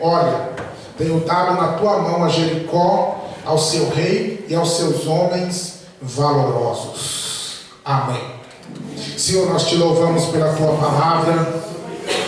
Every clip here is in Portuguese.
Olha, tenho dado na tua mão a Jericó, ao seu rei e aos seus homens valorosos. Amém. Senhor, nós te louvamos pela tua palavra,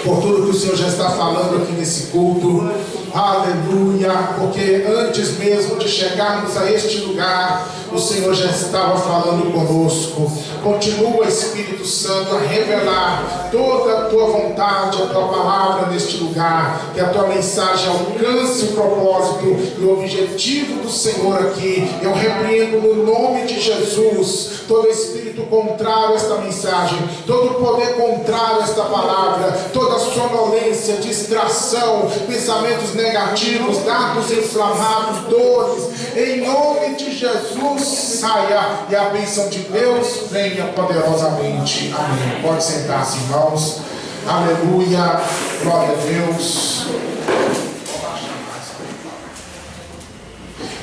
por tudo que o Senhor já está falando aqui nesse culto. Aleluia, porque antes mesmo de chegarmos a este lugar, o Senhor já estava falando conosco. Continua, Espírito Santo, a revelar toda a tua vontade, a tua palavra neste lugar, que a tua mensagem alcance o propósito e o objetivo do Senhor aqui. Eu repreendo no nome de Jesus todo espírito contrário a esta mensagem, todo poder contrário a esta palavra, toda sonolência, distração, pensamentos negativos, dados inflamados, dores, em nome de Jesus saia, e a bênção de Deus venha poderosamente. Amém. Pode sentar-se, irmãos. Aleluia, glória a Deus.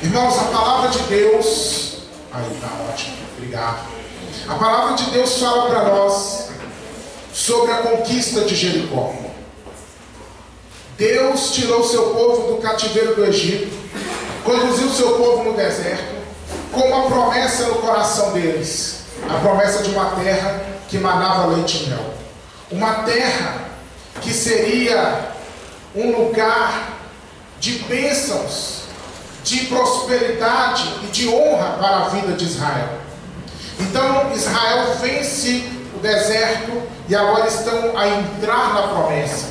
Irmãos, a palavra de Deus, aí está ótimo, obrigado. A palavra de Deus fala para nós sobre a conquista de Jericó. Deus tirou seu povo do cativeiro do Egito, conduziu seu povo no deserto, com uma promessa no coração deles, a promessa de uma terra que manava leite e mel, uma terra que seria um lugar de bênçãos, de prosperidade e de honra para a vida de Israel. Então Israel vence o deserto e agora estão a entrar na promessa.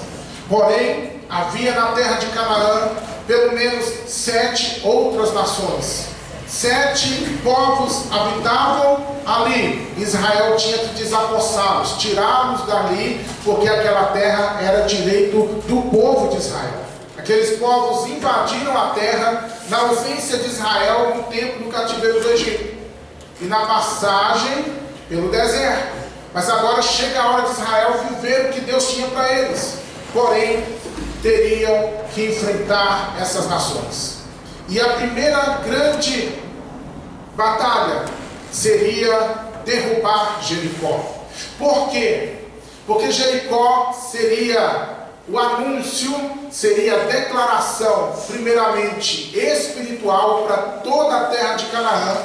Porém, havia na terra de Canaã pelo menos 7 outras nações. 7 povos habitavam ali. Israel tinha que desapossá-los, tirá-los dali, porque aquela terra era direito do povo de Israel. Aqueles povos invadiram a terra na ausência de Israel no tempo do cativeiro do Egito e na passagem pelo deserto. Mas agora chega a hora de Israel viver o que Deus tinha para eles. Porém, teriam que enfrentar essas nações. E a primeira grande batalha seria derrubar Jericó. Por quê? Porque Jericó seria o anúncio, seria a declaração, primeiramente espiritual, para toda a terra de Canaã,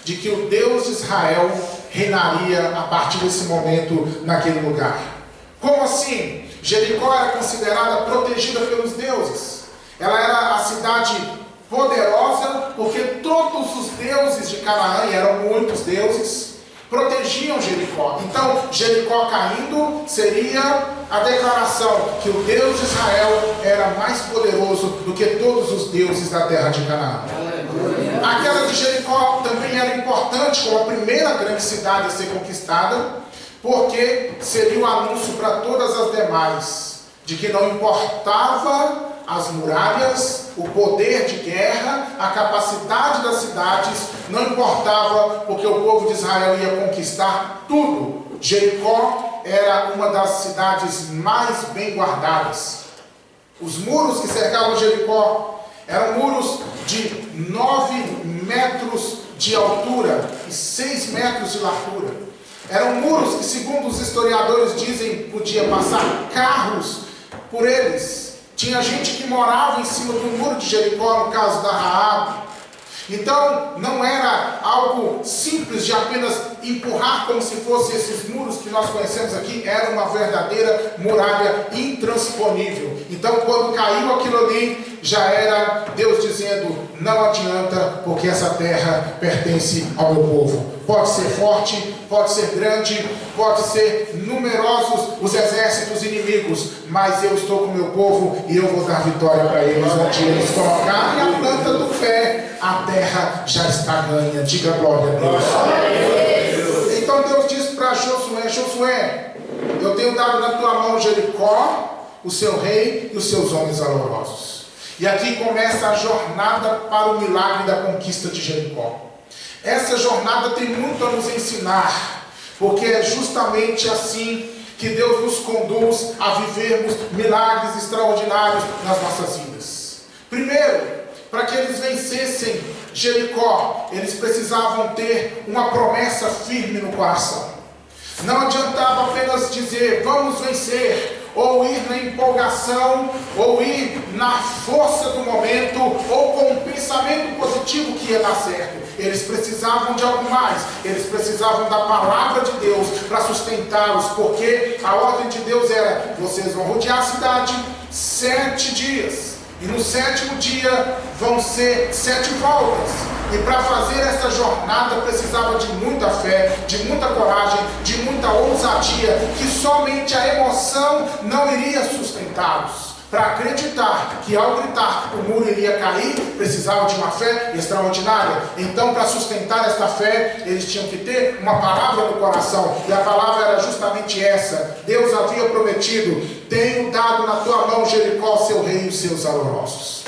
de que o Deus de Israel reinaria a partir desse momento naquele lugar. Como assim? Jericó era considerada protegida pelos deuses. Ela era a cidade poderosa, porque todos os deuses de Canaã, e eram muitos deuses, protegiam Jericó. Então, Jericó caindo seria a declaração que o Deus de Israel era mais poderoso do que todos os deuses da terra de Canaã. A queda de Jericó também era importante como a primeira grande cidade a ser conquistada, porque seria o anúncio para todas as demais, de que não importava as muralhas, o poder de guerra, a capacidade das cidades, não importava, porque o povo de Israel ia conquistar tudo. Jericó era uma das cidades mais bem guardadas. Os muros que cercavam Jericó eram muros de 9 metros de altura e 6 metros de largura. Eram muros que, segundo os historiadores dizem, podia passar carros por eles. Tinha gente que morava em cima do muro de Jericó, no caso da Raabe. Então, não era algo simples de apenas empurrar como se fossem esses muros que nós conhecemos aqui. Era uma verdadeira muralha intransponível. Então, quando caiu aquilo ali, já era Deus dizendo, não adianta, porque essa terra pertence ao meu povo. Pode ser forte, pode ser grande, pode ser numerosos os exércitos inimigos, mas eu estou com o meu povo e eu vou dar vitória para eles. Onde eles colocarem a planta do pé, a terra já está ganha. Diga glória a Deus. Então Deus disse para Josué: Josué, eu tenho dado na tua mão Jericó, o seu rei e os seus homens valorosos. E aqui começa a jornada para o milagre da conquista de Jericó. Essa jornada tem muito a nos ensinar, porque é justamente assim que Deus nos conduz a vivermos milagres extraordinários nas nossas vidas. Primeiro, para que eles vencessem Jericó, eles precisavam ter uma promessa firme no coração. Não adiantava apenas dizer, vamos vencer, ou ir na empolgação, ou ir na força do momento, ou com um pensamento positivo que ia dar certo. Eles precisavam de algo mais. Eles precisavam da palavra de Deus para sustentá-los, porque a ordem de Deus era: vocês vão rodear a cidade 7 dias, e no 7º dia vão ser 7 voltas. E para fazer essa jornada precisava de muita fé, de muita coragem, de muita ousadia, que somente a emoção não iria sustentá-los. Para acreditar que ao gritar o muro iria cair, precisava de uma fé extraordinária. Então, para sustentar esta fé, eles tinham que ter uma palavra no coração. E a palavra era justamente essa. Deus havia prometido: tenho dado na tua mão Jericó, seu rei e os seus alvoroços.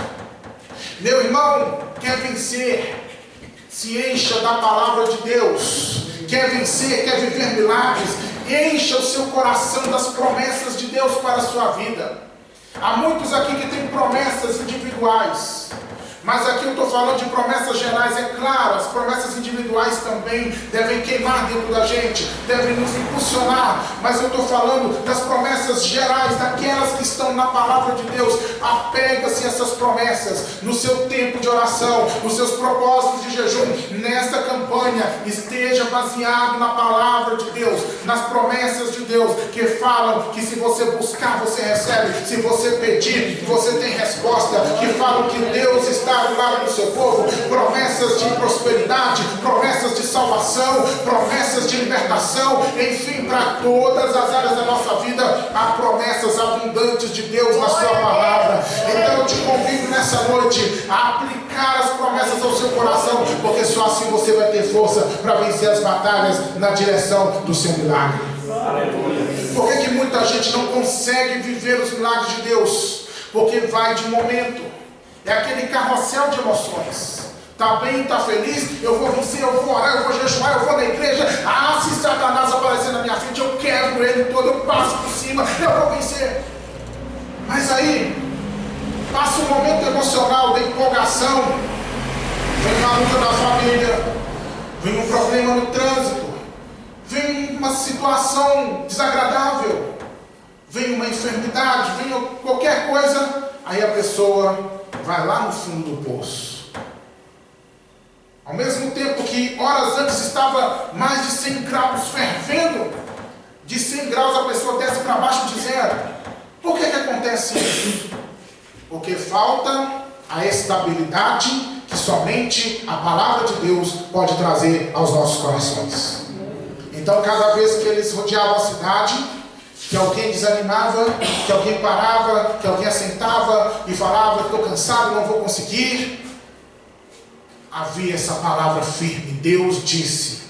Meu irmão, quer vencer? Se encha da palavra de Deus. Quer vencer, quer viver milagres? Encha o seu coração das promessas de Deus para a sua vida. Há muitos aqui que têm promessas individuais, mas aqui eu estou falando de promessas gerais. É claro, as promessas individuais também devem queimar dentro da gente, devem nos impulsionar, mas eu estou falando das promessas gerais, daquelas que estão na palavra de Deus. Apega-se a essas promessas no seu tempo de oração, nos seus propósitos de jejum. Nesta campanha, esteja baseado na palavra de Deus, nas promessas de Deus, que falam que se você buscar, você recebe, se você pedir, você tem resposta, que falam que Deus está do lado do seu povo. Promessas de prosperidade, promessas de salvação, promessas de libertação, enfim, para todas as áreas da nossa vida há promessas abundantes de Deus na sua palavra. Então eu te convido nessa noite a aplicar as promessas ao seu coração, porque só assim você vai ter força para vencer as batalhas na direção do seu milagre. Por que muita gente não consegue viver os milagres de Deus? Porque vai de momento. É aquele carrossel de emoções. Está bem, está feliz, eu vou vencer, eu vou orar, eu vou jejuar, eu vou na igreja. Ah, se Satanás aparecer na minha frente, eu quebro ele todo, eu passo por cima, eu vou vencer. Mas aí, passa um momento emocional da empolgação, vem uma luta na família, vem um problema no trânsito, vem uma situação desagradável, vem uma enfermidade, vem qualquer coisa, aí a pessoa vai lá no fundo do poço. Ao mesmo tempo que horas antes estava mais de 100 graus fervendo, de 100 graus a pessoa desce para baixo de 0. Por que acontece isso? Porque falta a estabilidade que somente a palavra de Deus pode trazer aos nossos corações. Então, cada vez que eles rodeavam a cidade, que alguém desanimava, que alguém parava, que alguém assentava e falava: estou cansado, não vou conseguir, havia essa palavra firme. Deus disse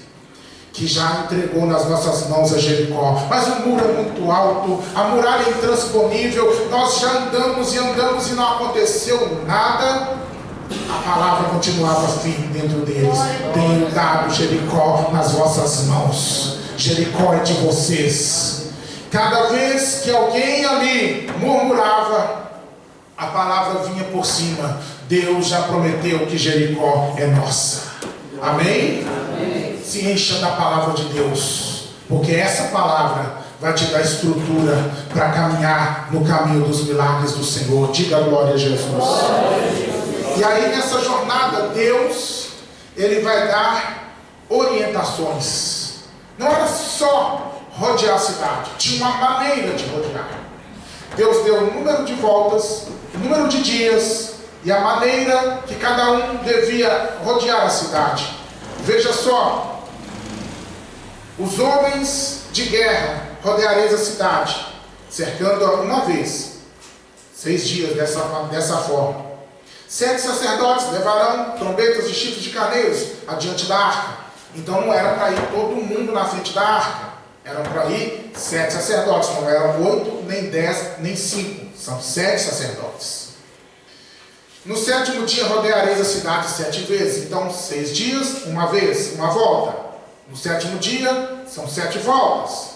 que já entregou nas nossas mãos a Jericó, mas o muro é muito alto, a muralha é intransponível, nós já andamos e não aconteceu nada. A palavra continuava firme dentro deles: tenho dado Jericó nas vossas mãos. Jericó é de vocês. Cada vez que alguém ali murmurava, a palavra vinha por cima: Deus já prometeu que Jericó é nossa. Amém? Amém. Se encha da palavra de Deus, porque essa palavra vai te dar estrutura para caminhar no caminho dos milagres do Senhor. Diga glória a Jesus. E aí, nessa jornada, Deus, Ele vai dar orientações. Não era só rodear a cidade, tinha uma maneira de rodear. Deus deu o número de voltas, o número de dias e a maneira que cada um devia rodear a cidade. Veja só: os homens de guerra rodeareis a cidade, cercando-a uma vez, 6 dias dessa forma. 7 sacerdotes levarão trombetas e chifres de carneiros adiante da arca. Então não era para ir todo mundo na frente da arca. Eram para ir 7 sacerdotes, não eram 8, nem 10, nem 5. São 7 sacerdotes. No 7º dia rodeareis a cidade 7 vezes. Então 6 dias, uma vez, uma volta. No 7º dia, são 7 voltas.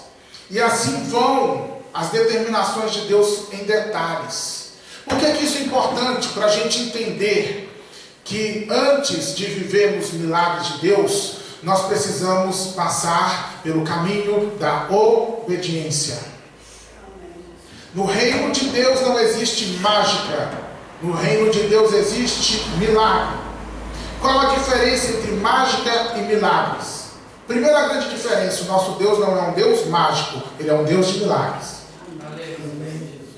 E assim vão as determinações de Deus em detalhes. Por que isso é importante? Para a gente entender que antes de vivermos milagres de Deus, nós precisamos passar pelo caminho da obediência. No reino de Deus não existe mágica. No reino de Deus existe milagre. Qual a diferença entre mágica e milagres? Primeira grande diferença: o nosso Deus não é um Deus mágico, Ele é um Deus de milagres.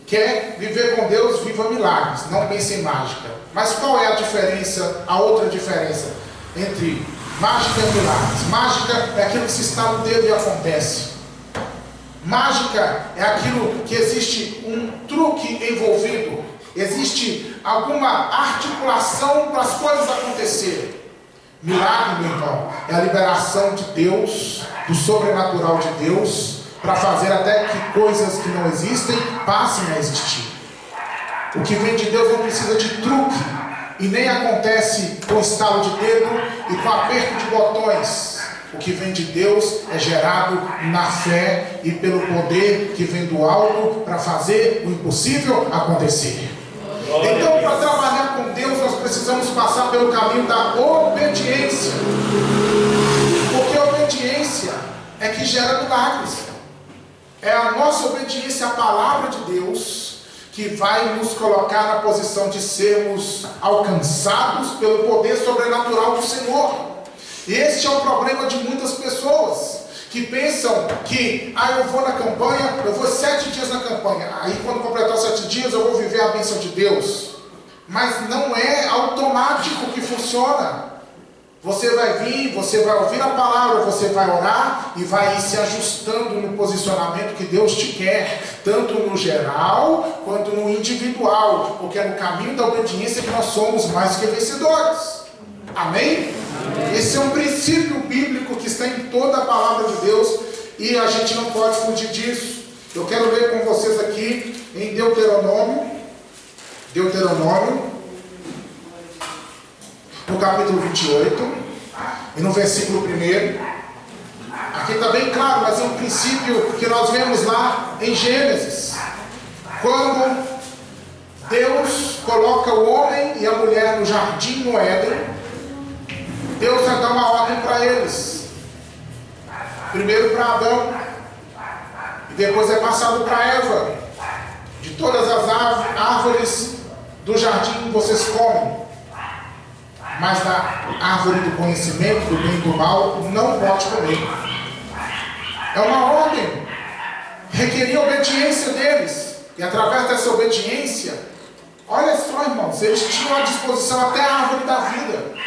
Quer viver com Deus, viva milagres, não pense em mágica. Mas qual é a diferença, a outra diferença entre mágica e milagres? Mágica é aquilo que se está no dedo e acontece. Mágica é aquilo que existe um truque envolvido, existe alguma articulação para as coisas acontecerem. Milagre, meu irmão, é a liberação de Deus, do sobrenatural de Deus, para fazer até que coisas que não existem passem a existir. O que vem de Deus não precisa de truque, e nem acontece com estalo de dedo e com aperto de botões. O que vem de Deus é gerado na fé e pelo poder que vem do alto para fazer o impossível acontecer. Então, para trabalhar com Deus, nós precisamos passar pelo caminho da obediência. Porque a obediência é que gera milagres. É a nossa obediência à palavra de Deus que vai nos colocar na posição de sermos alcançados pelo poder sobrenatural do Senhor. E este é o problema de muitas pessoas que pensam que eu vou na campanha, eu vou 7 dias na campanha, aí quando completar 7 dias eu vou viver a bênção de Deus. Mas não é automático que funciona. Você vai vir, você vai ouvir a palavra, você vai orar e vai ir se ajustando no posicionamento que Deus te quer, tanto no geral quanto no individual, porque é no caminho da obediência que nós somos mais que vencedores. Amém? Amém. Esse é um princípio bíblico que está em toda a palavra de Deus e a gente não pode fugir disso. Eu quero ler com vocês aqui em Deuteronômio, no capítulo 28, e no versículo 1. Aqui está bem claro, mas é um princípio que nós vemos lá em Gênesis. Quando Deus coloca o homem e a mulher no jardim, no Éden, Deus vai dar uma ordem para eles. Primeiro para Adão, e depois é passado para Eva. De todas as árvores do jardim vocês comem, mas da árvore do conhecimento do bem e do mal não pode comer. É uma ordem, requeria obediência deles, e através dessa obediência, olha só, irmãos, eles tinham à disposição até a árvore da vida.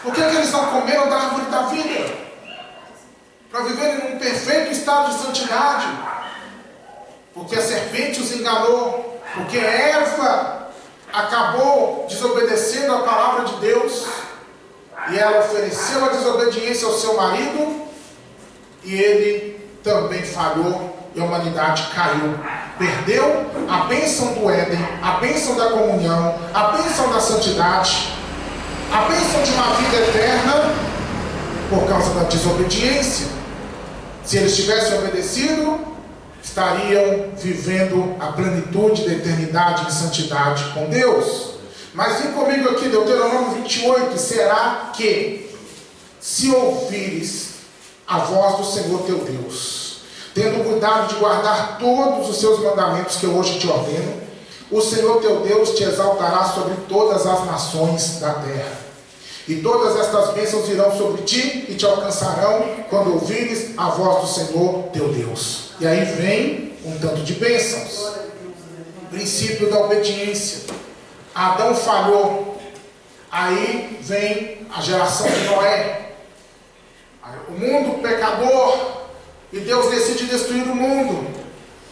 Por que eles não comeram da árvore da vida? Para viverem num perfeito estado de santidade. Porque a serpente os enganou, porque Eva acabou desobedecendo a palavra de Deus, e ela ofereceu a desobediência ao seu marido, e ele também falhou, e a humanidade caiu, perdeu a bênção do Éden, a bênção da comunhão, a bênção da santidade, a bênção de uma vida eterna, por causa da desobediência. Se eles tivessem obedecido, estariam vivendo a plenitude da eternidade em santidade com Deus. Mas vem comigo aqui, Deuteronômio 28, será que, se ouvires a voz do Senhor teu Deus, tendo cuidado de guardar todos os seus mandamentos que eu hoje te ordeno, o Senhor teu Deus te exaltará sobre todas as nações da terra. E todas estas bênçãos virão sobre ti e te alcançarão quando ouvires a voz do Senhor teu Deus. E aí vem um tanto de bênçãos. Princípio da obediência. Adão falhou. Aí vem a geração de Noé. O mundo pecador. E Deus decide destruir o mundo.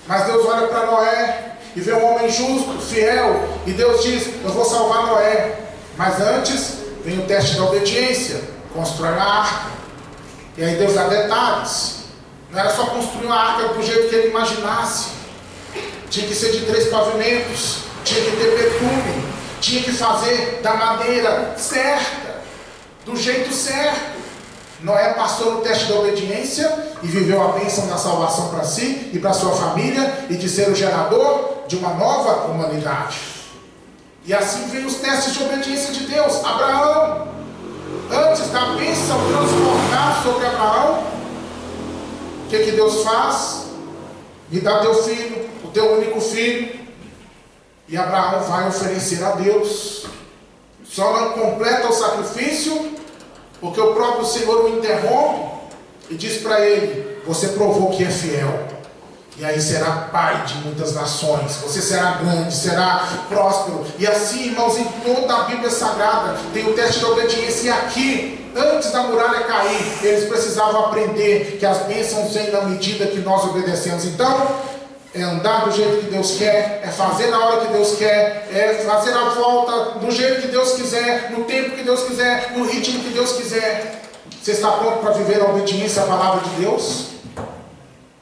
Mas Deus olha para Noé e vê um homem justo, fiel. E Deus diz, eu vou salvar Noé. Mas antes vem o teste da obediência. Constrói uma arca. E aí Deus dá detalhes. Não era só construir uma arca do jeito que ele imaginasse. Tinha que ser de 3 pavimentos. Tinha que ter betume. Tinha que fazer da maneira certa. Do jeito certo. Noé passou no teste da obediência e viveu a bênção da salvação para si e para sua família e de ser o gerador de uma nova humanidade. E assim vem os testes de obediência de Deus. Abraão, antes da bênção transbordar sobre Abraão, o que Deus faz? Me dá teu filho, o teu único filho. E Abraão vai oferecer a Deus. Só não completa o sacrifício porque o próprio Senhor o interrompe e diz para ele: você provou que é fiel, e aí será pai de muitas nações, você será grande, será próspero. E assim, irmãos, em toda a Bíblia Sagrada tem o teste da obediência. E aqui, antes da muralha cair, eles precisavam aprender que as bênçãos vêm na medida que nós obedecemos. Então, é andar do jeito que Deus quer, é fazer na hora que Deus quer, é fazer a volta do jeito que Deus quiser, no tempo que Deus quiser, no ritmo que Deus quiser. Você está pronto para viver a obediência à palavra de Deus?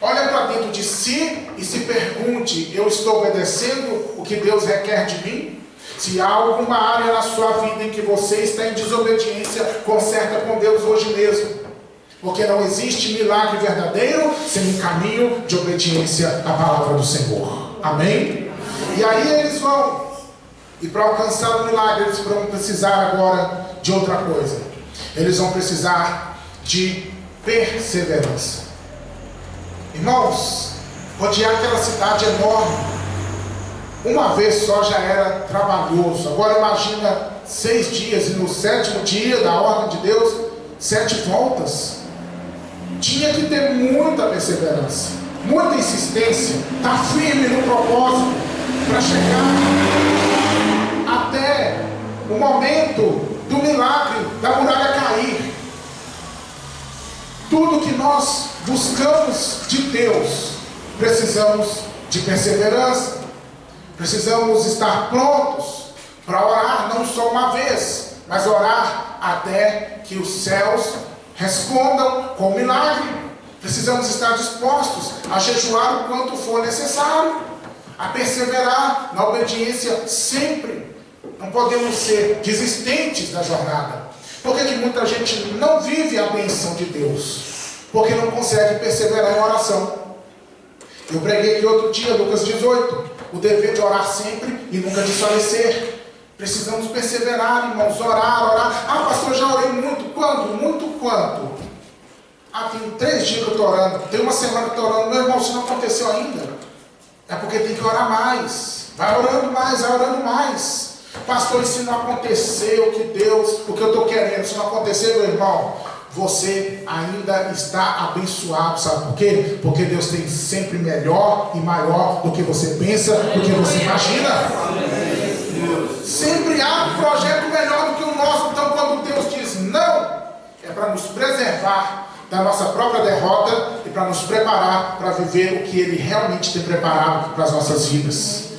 Olha para dentro de si e se pergunte: eu estou obedecendo o que Deus requer de mim? Se há alguma área na sua vida em que você está em desobediência, conserta com Deus hoje mesmo. Porque não existe milagre verdadeiro sem um caminho de obediência à palavra do Senhor. Amém? E aí eles vão. E para alcançar o milagre, eles vão precisar agora de outra coisa. Eles vão precisar de perseverança. Irmãos, rodear aquela cidade enorme, uma vez só já era trabalhoso. Agora imagina 6 dias, e no 7º dia da ordem de Deus, 7 voltas. Tinha que ter muita perseverança, muita insistência, estar firme no propósito, para chegar até o momento do milagre, da muralha cair. Tudo que nós buscamos de Deus, precisamos de perseverança, precisamos estar prontos para orar, não só uma vez, mas orar até que os céus respondam com milagre. Precisamos estar dispostos a jejuar o quanto for necessário, a perseverar na obediência sempre. Não podemos ser desistentes da jornada. Por que muita gente não vive a bênção de Deus? Porque não consegue perseverar em oração. Eu preguei aqui outro dia, Lucas 18, o dever de orar sempre e nunca desfalecer. Precisamos perseverar, irmãos, orar. Ah, pastor, já orei muito. Quando? Muito quanto? Ah, tem 3 dias que eu estou orando, tem uma semana que eu estou orando. Meu irmão, isso não aconteceu ainda. É porque tem que orar mais. Vai orando mais, vai orando mais. Pastor, isso não aconteceu, o que eu estou querendo, se não acontecer, meu irmão, você ainda está abençoado. Sabe por quê? Porque Deus tem sempre melhor e maior do que você pensa, do que você imagina. Sempre há um projeto melhor do que o nosso. Então quando Deus diz não, é para nos preservar da nossa própria derrota e para nos preparar para viver o que Ele realmente tem preparado para as nossas vidas.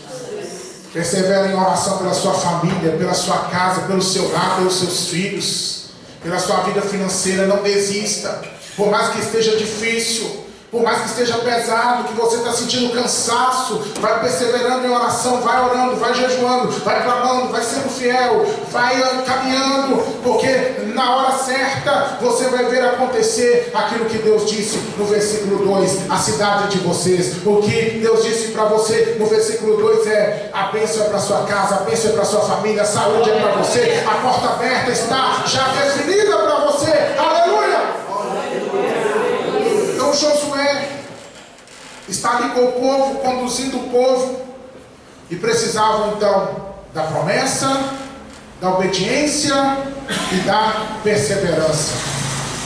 Persevere em oração pela sua família, pela sua casa, pelo seu lar, pelos seus filhos, pela sua vida financeira. Não desista, por mais que esteja difícil, por mais que esteja pesado, que você está sentindo cansaço, vai perseverando em oração, vai orando, vai jejuando, vai clamando, vai sendo fiel, vai caminhando, porque na hora certa você vai ver acontecer aquilo que Deus disse no versículo 2, a cidade de vocês. O que Deus disse para você no versículo 2 é: a bênção é para sua casa, a bênção é para sua família, a saúde é para você, a porta aberta está já definida para você. Aleluia! Então Josué está ali com o povo, conduzindo o povo, e precisavam então da promessa, da obediência e da perseverança.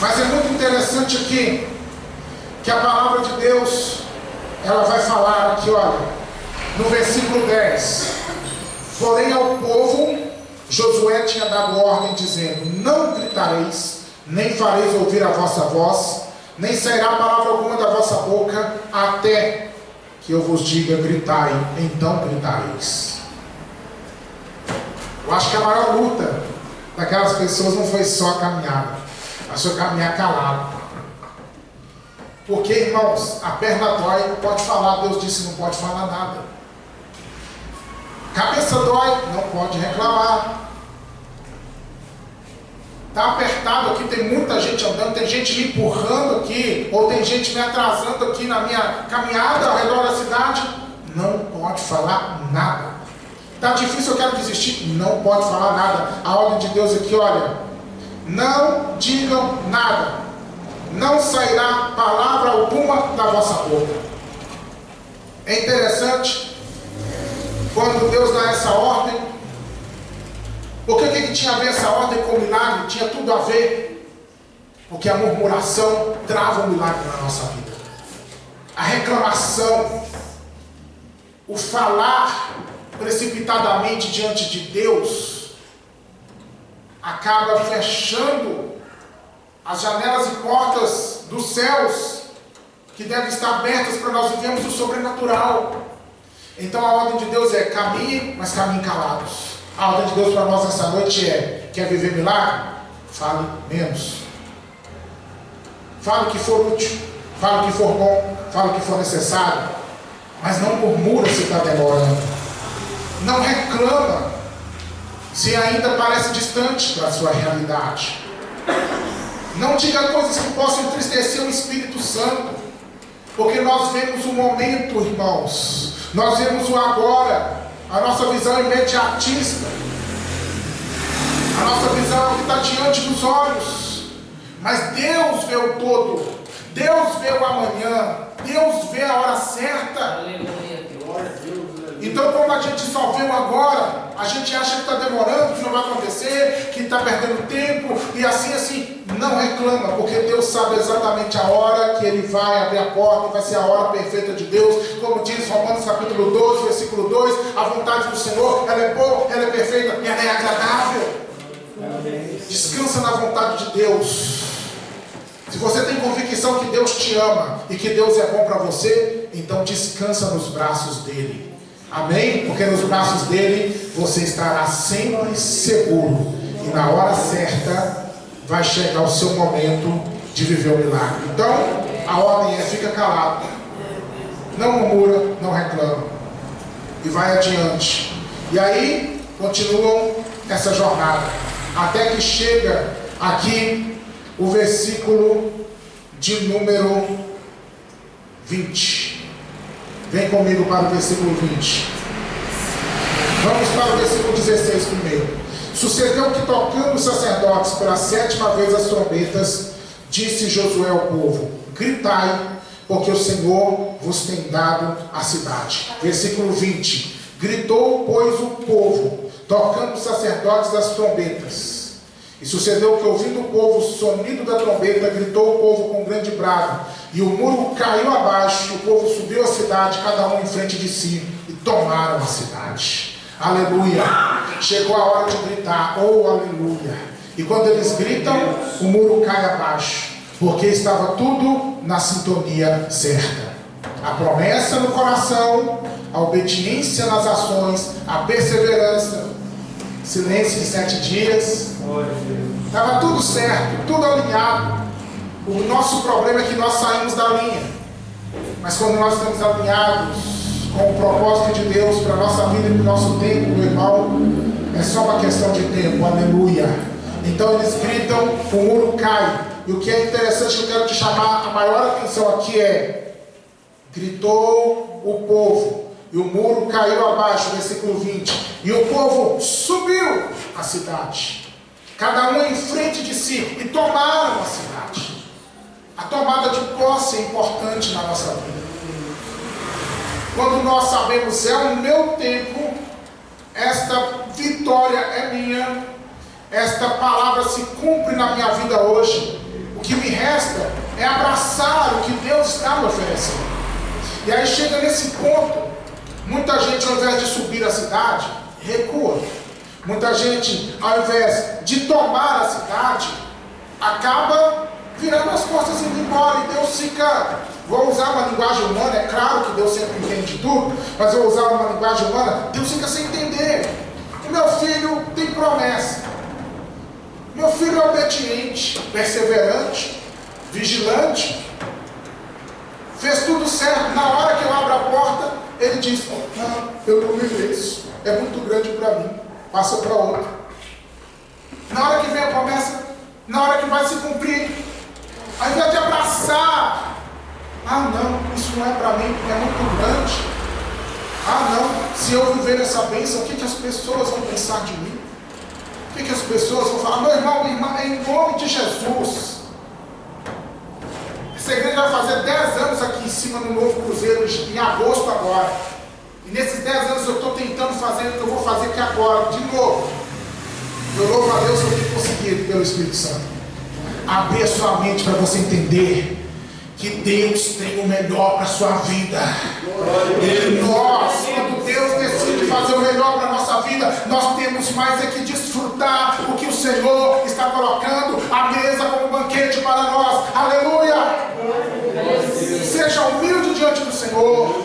Mas é muito interessante aqui que a palavra de Deus, ela vai falar aqui, olha, no versículo 10: porém ao povo Josué tinha dado ordem dizendo: não gritareis, nem fareis ouvir a vossa voz, nem sairá palavra alguma da vossa boca, até que eu vos diga gritai, então gritareis. Eu acho que a maior luta daquelas pessoas não foi só a caminhada, mas foi caminhar calado. Porque, irmãos, a perna dói, não pode falar. Deus disse: não pode falar nada. Cabeça dói, não pode reclamar. Está apertado aqui, tem muita gente andando, tem gente me empurrando aqui, ou tem gente me atrasando aqui na minha caminhada ao redor da cidade. Não pode falar nada. Está difícil, eu quero desistir. Não pode falar nada. A ordem de Deus aqui, olha: não digam nada. Não sairá palavra alguma da vossa boca. É interessante, quando Deus dá essa ordem, porque o que tinha a ver essa ordem com o milagre? Tinha tudo a ver, porque a murmuração trava o milagre na nossa vida. A reclamação, o falar precipitadamente diante de Deus, acaba fechando as janelas e portas dos céus, que devem estar abertas para nós vivermos o sobrenatural. Então a ordem de Deus é: caminhe, mas caminhe calados. A ordem de Deus para nós essa noite é: quer viver milagre? Fale menos. Fale o que for útil, fale o que for bom, fale o que for necessário, mas não murmura se está demorando. Não reclama se ainda parece distante da sua realidade. Não diga coisas que possam entristecer o Espírito Santo, porque nós vemos o momento, irmãos, nós vemos o agora, a nossa visão imediatista, a nossa visão que está diante dos olhos, mas Deus vê o todo, Deus vê o amanhã, Deus vê a hora certa. Aleluia, glória a Deus. Então, como a gente só vê o agora, a gente acha que está demorando, que não vai acontecer, que está perdendo tempo, e assim, não reclama, porque Deus sabe exatamente a hora que Ele vai abrir a porta, vai ser a hora perfeita de Deus. Como diz Romanos capítulo 12, versículo 2, a vontade do Senhor, ela é boa, ela é perfeita e ela é agradável. Descansa na vontade de Deus. Se você tem convicção que Deus te ama e que Deus é bom para você, então descansa nos braços dEle. Amém? Porque nos braços dEle você estará sempre seguro, e na hora certa vai chegar o seu momento de viver o milagre. Então a ordem é: fica calado, não murmura, não reclama, e vai adiante. E aí continuam essa jornada, até que chega aqui o versículo de número 20. Vem comigo para o versículo 20. Vamos para o versículo 16 primeiro. Sucedeu que, tocando os sacerdotes pela 7ª vez as trombetas, disse Josué ao povo: gritai, porque o Senhor vos tem dado a cidade. Versículo 20. Gritou, pois, o povo, tocando os sacerdotes as trombetas. E sucedeu que, ouvindo o povo o sonido da trombeta, gritou o povo com grande brado, e o muro caiu abaixo, e o povo subiu a cidade, cada um em frente de si, e tomaram a cidade. Aleluia! Chegou a hora de gritar, oh aleluia! E quando eles gritam, o muro cai abaixo, porque estava tudo na sintonia certa. A promessa no coração, a obediência nas ações, a perseverança, silêncio de 7 dias, estava tudo certo, tudo alinhado. O nosso problema é que nós saímos da linha, mas quando nós estamos alinhados com o propósito de Deus para a nossa vida e para o nosso tempo, meu irmão, é só uma questão de tempo. Aleluia! Então eles gritam, o muro cai. E o que é interessante, que eu quero te chamar a maior atenção aqui é: gritou o povo, e o muro caiu abaixo, versículo 20, e o povo subiu a cidade, cada um em frente de si, e tomaram a cidade. A tomada de posse é importante na nossa vida. Quando nós sabemos, é o meu tempo, esta vitória é minha, esta palavra se cumpre na minha vida hoje, o que me resta é abraçar o que Deus está me oferecendo. E aí chega nesse ponto, muita gente, ao invés de subir a cidade, recua. Muita gente, ao invés de tomar a cidade, acaba virando as costas e indo embora. E Deus fica, vou usar uma linguagem humana, é claro que Deus sempre entende tudo, mas eu vou usar uma linguagem humana, Deus fica sem entender. O meu filho tem promessa, meu filho é obediente, perseverante, vigilante, fez tudo certo. Na hora que eu abro a porta, ele diz: não, eu não mereço, é muito grande para mim, passa para outro. Na hora que vem a promessa, na hora que vai se cumprir, ao invés de abraçar, ah não, isso não é para mim, é muito grande. Ah não, se eu viver essa bênção, o que as pessoas vão pensar de mim? O que as pessoas vão falar? Meu irmão, minha irmã, em nome de Jesus, Essa igreja vai fazer 10 anos aqui em cima no Novo Cruzeiro, em agosto agora. E nesses 10 anos eu estou tentando fazer o que eu vou fazer aqui agora, de novo. Eu louvo a Deus que eu tenho conseguido pelo Espírito Santo. Abrir a sua mente para você entender que Deus tem o melhor para a sua vida. E nós, quando Deus decide fazer o melhor para a nossa vida, nós temos mais é que desfrutar o que o Senhor está colocando à mesa como banquete para nós. Aleluia! Seja humilde diante do Senhor.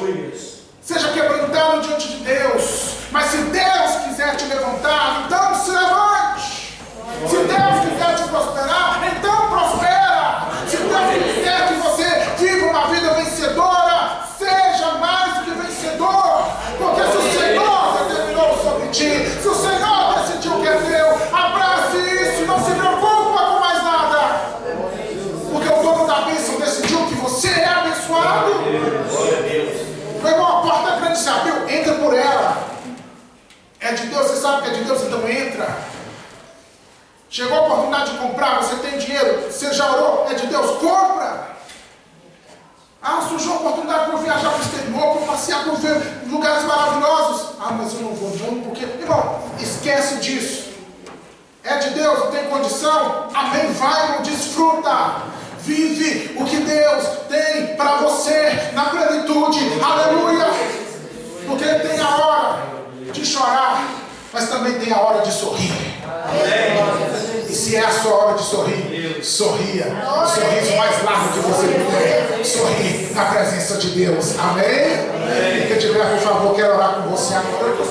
Seja quebrantado diante de Deus. Mas se Deus quiser te levantar, então se levante. Se Deus quiser te prosperar, então prospera. Se Deus quiser que você viva uma vida vencedora, seja mais do que vencedor. Porque se o Senhor determinou sobre ti, se o Senhor decidiu que é teu, abrace isso e não se preocupa com mais nada. Porque o dono da bênção decidiu que você é abençoado. Meu irmão, a porta grande se abriu, entra por ela. É de Deus, você sabe que é de Deus, então entra. Chegou a oportunidade de comprar, você tem dinheiro, você já orou, é de Deus, compra. Ah, surgiu a oportunidade para eu viajar para o exterior, para passear, para ver lugares maravilhosos. Ah, mas eu não vou não, porque... Irmão, esquece disso. É de Deus, não tem condição? Amém, vai, irmão, desfruta. Vive o que Deus tem para você na plenitude. Aleluia. Porque tem a hora de chorar, mas também tem a hora de sorrir. E se é a sua hora de sorrir, sorria. O sorriso mais largo que você puder. Sorrir na presença de Deus. Amém? Quem tiver, por favor, quero orar com você agora. Eu estou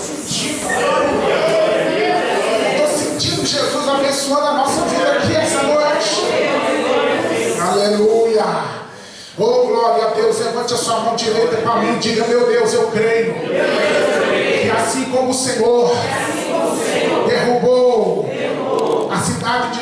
sentindo Jesus abençoando a nossa vida aqui essa noite. Aleluia. Oh, glória a Deus. Levante a sua mão direita para mim e diga: meu Deus, eu creio que assim como o Senhor derrubou a cidade de